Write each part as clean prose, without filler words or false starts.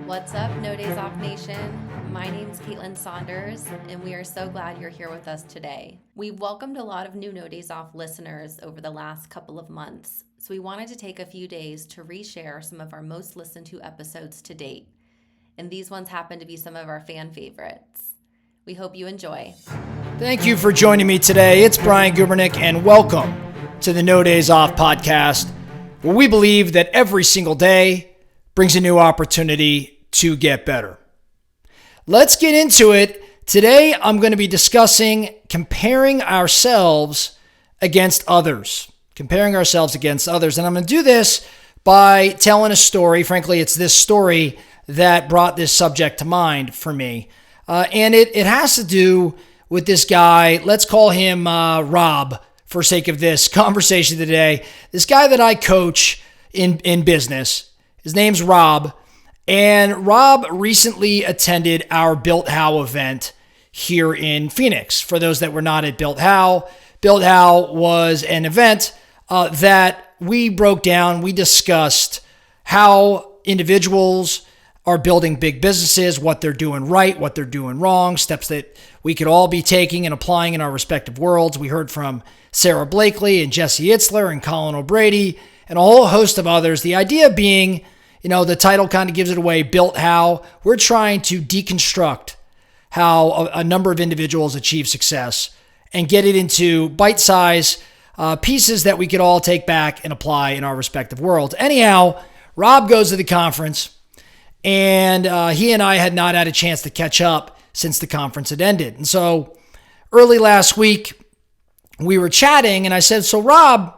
What's up, No Days Off Nation? My name's Caitlin Saunders, and we are so glad you're here with us today. We've welcomed a lot of new No Days Off listeners over the last couple of months, so we wanted to take a few days to reshare some of our most listened to episodes to date. And these ones happen to be some of our fan favorites. We hope you enjoy. Thank you for joining me today. It's Brian Gubernick, and welcome to the No Days Off podcast, where we believe that every single day brings a new opportunity to get better. Let's get into it. Today, I'm going to be discussing comparing ourselves against others. And I'm going to do this by telling a story. Frankly, it's this story that brought this subject to mind for me. And it has to do with this guy. Let's call him Rob for sake of this conversation today. This guy that I coach in business. His name's Rob. And Rob recently attended our BuiltHow event here in Phoenix. For those that were not at BuiltHow, BuiltHow was an event that we broke down. We discussed how individuals are building big businesses, what they're doing right, what they're doing wrong, steps that we could all be taking and applying in our respective worlds. We heard from Sarah Blakely and Jesse Itzler and Colin O'Brady and a whole host of others. The idea being, the title kind of gives it away, BuiltHow. We're trying to deconstruct how a number of individuals achieve success and get it into bite-sized pieces that we could all take back and apply in our respective worlds. Anyhow, Rob goes to the conference, and he and I had not had a chance to catch up since the conference had ended. And so early last week, we were chatting, and I said, "So Rob,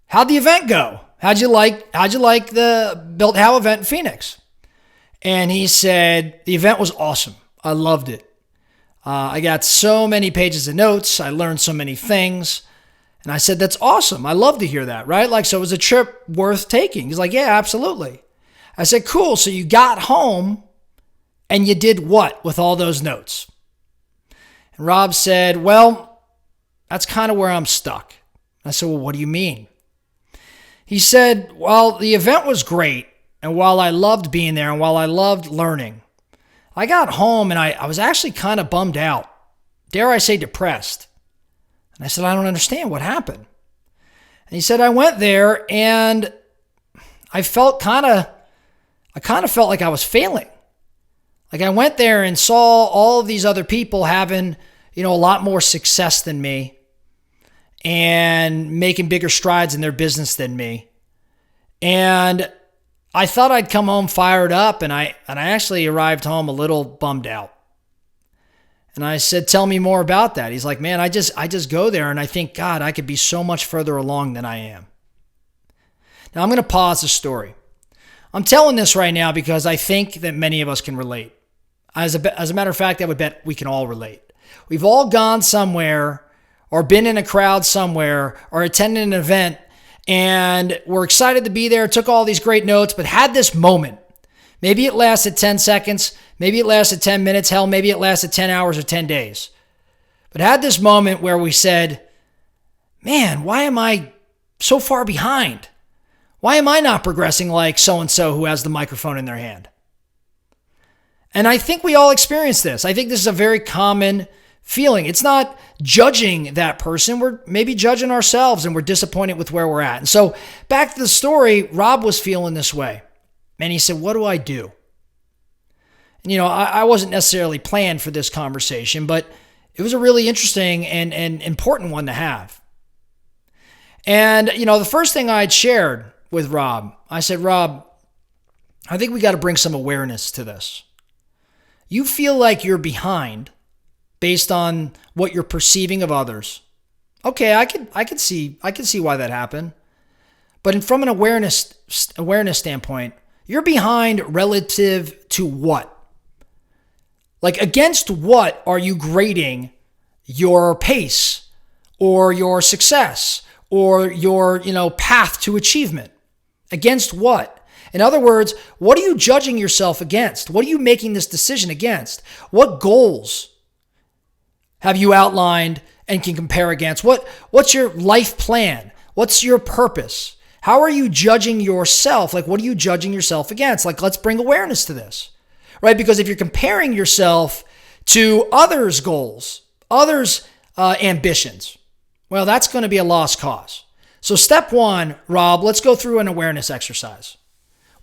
how'd the event go? How'd you like the BuiltHow event in Phoenix?" And he said, "The event was awesome. I loved it. I got so many pages of notes. I learned so many things." And I said, "That's awesome. I love to hear that, right? So it was a trip worth taking." He's like, "Yeah, absolutely." I said, "Cool. So you got home and you did what with all those notes?" And Rob said, "Well, that's kind of where I'm stuck." I said, "Well, what do you mean?" He said, "Well, the event was great, and while I loved being there and while I loved learning, I got home and I was actually kind of bummed out. Dare I say depressed." And I said, "I don't understand. What happened?" And he said, "I went there and I kind of felt like I was failing. Like I went there and saw all of these other people having, a lot more success than me and making bigger strides in their business than me. And I thought I'd come home fired up, and I actually arrived home a little bummed out." And I said, "Tell me more about that." He's like, "Man, I just go there and I think, God, I could be so much further along than I am." Now I'm going to pause the story. I'm telling this right now because I think that many of us can relate. As a matter of fact, I would bet we can all relate. We've all gone somewhere or been in a crowd somewhere or attended an event, and we're excited to be there, took all these great notes, but had this moment. Maybe it lasted 10 seconds, maybe it lasted 10 minutes, hell, maybe it lasted 10 hours or 10 days. But had this moment where we said, "Man, why am I so far behind? Why am I not progressing like so-and-so who has the microphone in their hand?" And I think we all experience this. I think this is a very common feeling. It's not judging that person. We're maybe judging ourselves, and we're disappointed with where we're at. And so back to the story, Rob was feeling this way. And he said, "What do I do?" And, I wasn't necessarily planned for this conversation, but it was a really interesting and important one to have. And, the first thing I had shared with Rob, I said, "Rob, I think we got to bring some awareness to this. You feel like you're behind based on what you're perceiving of others. Okay, I could see why that happened. But from an awareness standpoint, you're behind relative to what? Like against what are you grading your pace or your success or your, path to achievement? Against what? In other words, what are you judging yourself against? What are you making this decision against? What goals have you outlined and can compare against? What's your life plan? What's your purpose? How are you judging yourself? Like, what are you judging yourself against? Like, let's bring awareness to this. right? Because if you're comparing yourself to others' goals, others' ambitions, well, that's going to be a lost cause. So step one, Rob, let's go through an awareness exercise.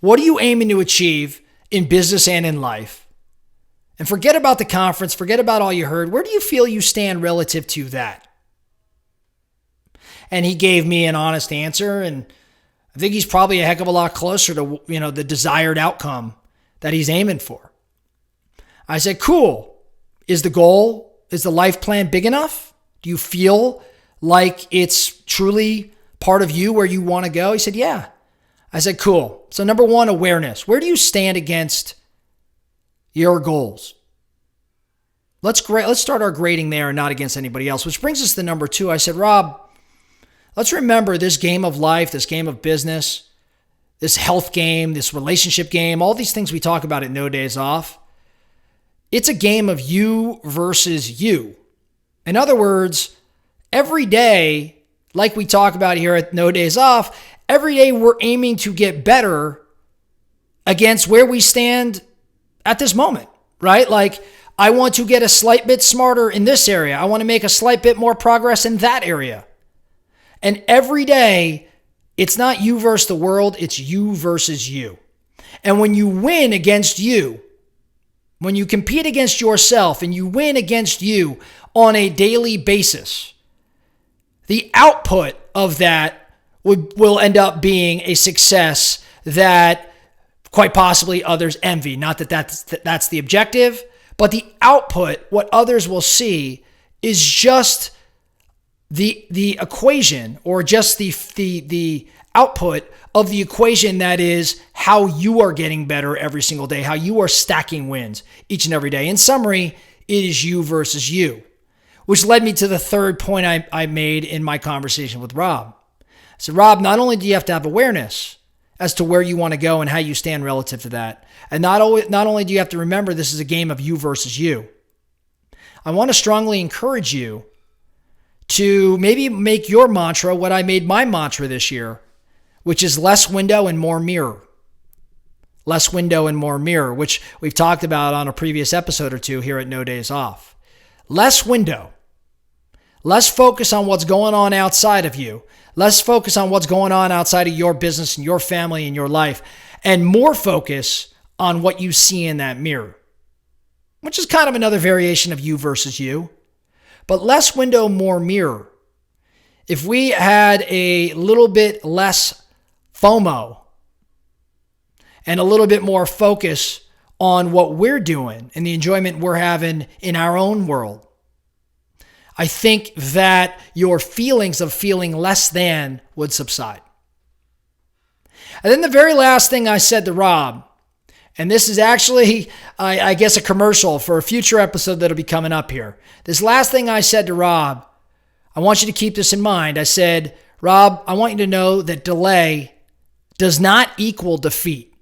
What are you aiming to achieve in business and in life? And forget about the conference, forget about all you heard. Where do you feel you stand relative to that? And he gave me an honest answer, and I think he's probably a heck of a lot closer to, the desired outcome that he's aiming for. I said, cool. Is the life plan big enough? Do you feel like it's truly part of you where you want to go? He said, yeah. I said, cool. So number one, awareness. Where do you stand against your goals? Let's start our grading there and not against anybody else, which brings us to number two. I said, Rob, let's remember this game of life, this game of business, this health game, this relationship game, all these things we talk about at No Days Off. It's a game of you versus you. In other words, every day, like we talk about here at No Days Off, every day we're aiming to get better against where we stand at this moment, right? Like, I want to get a slight bit smarter in this area. I want to make a slight bit more progress in that area. And every day, it's not you versus the world, it's you versus you. And when you win against you, when you compete against yourself and you win against you on a daily basis, the output of that will end up being a success that quite possibly others envy. Not that that's the objective, but the output, what others will see, is just the equation, or just the output of the equation that is how you are getting better every single day, how you are stacking wins each and every day. In summary, it is you versus you, which led me to the third point I made in my conversation with Rob. I said, Rob, not only do you have to have awareness as to where you want to go and how you stand relative to that, and not only do you have to remember this is a game of you versus you, I want to strongly encourage you to maybe make your mantra what I made my mantra this year, which is less window and more mirror. Less window and more mirror, which we've talked about on a previous episode or two here at No Days Off. Less window. Less focus on what's going on outside of you. Less focus on what's going on outside of your business and your family and your life. And more focus on what you see in that mirror, which is kind of another variation of you versus you. But less window, more mirror. If we had a little bit less FOMO and a little bit more focus on what we're doing and the enjoyment we're having in our own world, I think that your feelings of feeling less than would subside. And then the very last thing I said to Rob, and this is actually, I guess, a commercial for a future episode that'll be coming up here. This last thing I said to Rob, I want you to keep this in mind. I said, Rob, I want you to know that delay does not equal defeat.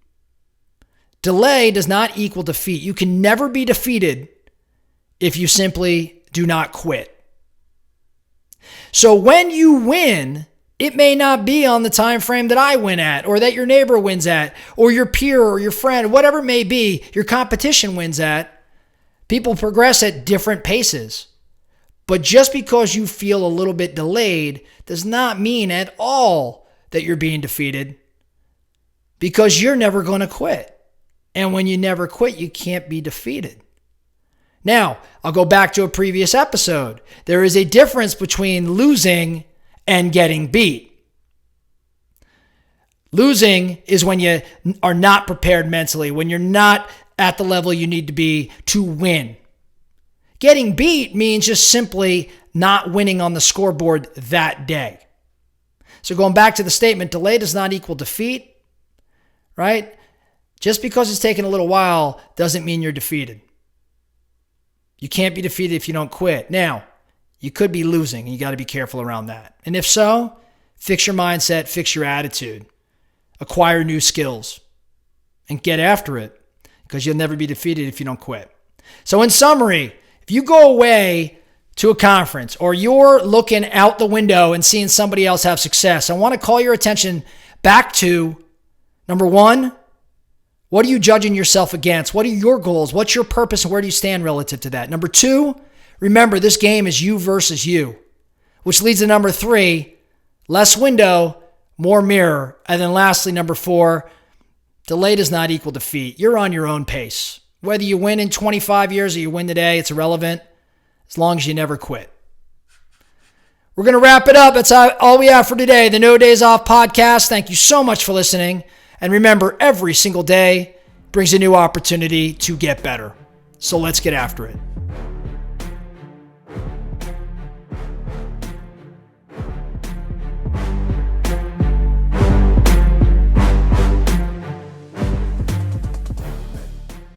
Delay does not equal defeat. You can never be defeated if you simply do not quit. So when you win, it may not be on the time frame that I win at, or that your neighbor wins at, or your peer or your friend, whatever it may be, your competition wins at. People progress at different paces. But just because you feel a little bit delayed does not mean at all that you're being defeated, because you're never going to quit. And when you never quit, you can't be defeated. Now, I'll go back to a previous episode. There is a difference between losing and getting beat. Losing is when you are not prepared mentally, when you're not at the level you need to be to win. Getting beat means just simply not winning on the scoreboard that day. So going back to the statement, delay does not equal defeat, right? Just because it's taken a little while doesn't mean you're defeated. You can't be defeated if you don't quit. Now, you could be losing, and you got to be careful around that. And if so, fix your mindset, fix your attitude, acquire new skills, and get after it, because you'll never be defeated if you don't quit. So in summary, if you go away to a conference, or you're looking out the window and seeing somebody else have success, I want to call your attention back to, number one, What are you judging yourself against? What are your goals? What's your purpose, and where do you stand relative to that? Number 2, remember this game is you versus you, which leads to number 3, less window, more mirror. And then lastly, number 4, delay does not equal defeat. You're on your own pace. Whether you win in 25 years or you win today, it's irrelevant as long as you never quit. We're going to wrap it up. That's all we have for today. The No Days Off podcast. Thank you so much for listening. And remember, every single day brings a new opportunity to get better. So let's get after it.